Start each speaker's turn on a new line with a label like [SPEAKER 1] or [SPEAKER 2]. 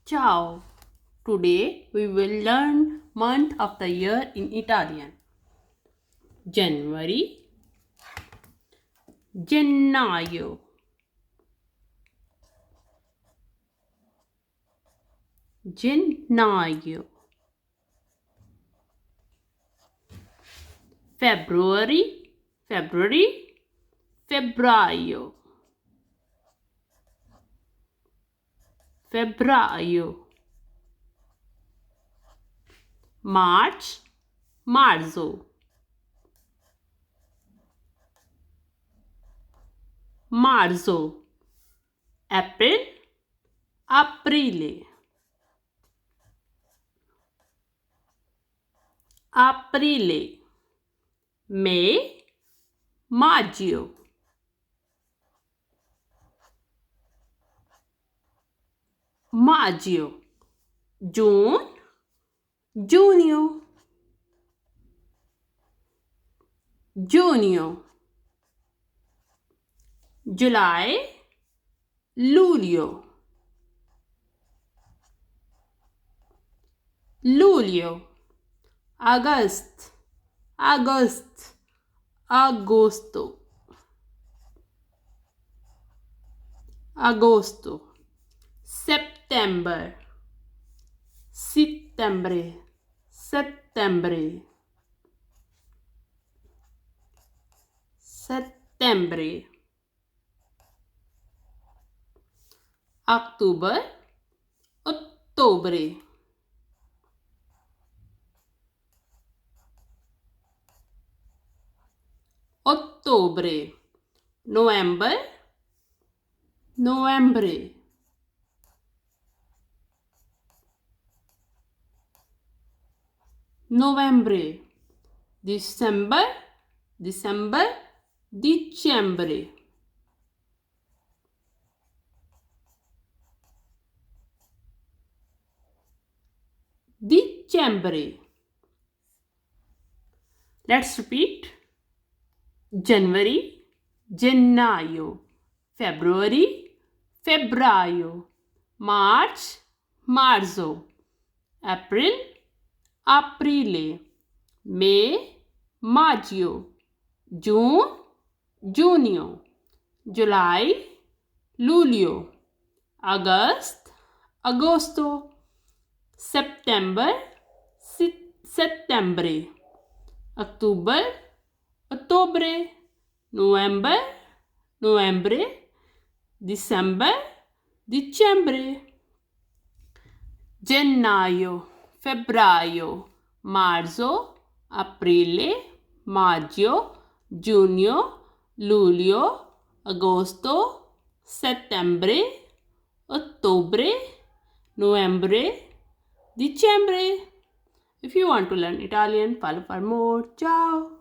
[SPEAKER 1] Ciao. Today we will learn month of the year in Italian. January, gennaio, gennaio. February, February, febbraio, febbraio. March, marzo, marzo. April, aprile, aprile. May, maggio, maggio. June, giugno, giugno. July, luglio, luglio. August, agost, agosto, agosto. September, settembre, settembre, settembre. October, ottobre, ottobre. November, novembre, novembre. December, December, dicembre, dicembre. Let's repeat. January, gennaio, February, febbraio, March, marzo, April, aprile, May, maggio, June, giugno, July, luglio, August, agosto, September, settembre, October, ottobre, November, novembre, December, dicembre. Gennaio, febbraio, marzo, aprile, maggio, giugno, luglio, agosto, settembre, ottobre, novembre, dicembre. If you want to learn Italian, follow for more. Ciao!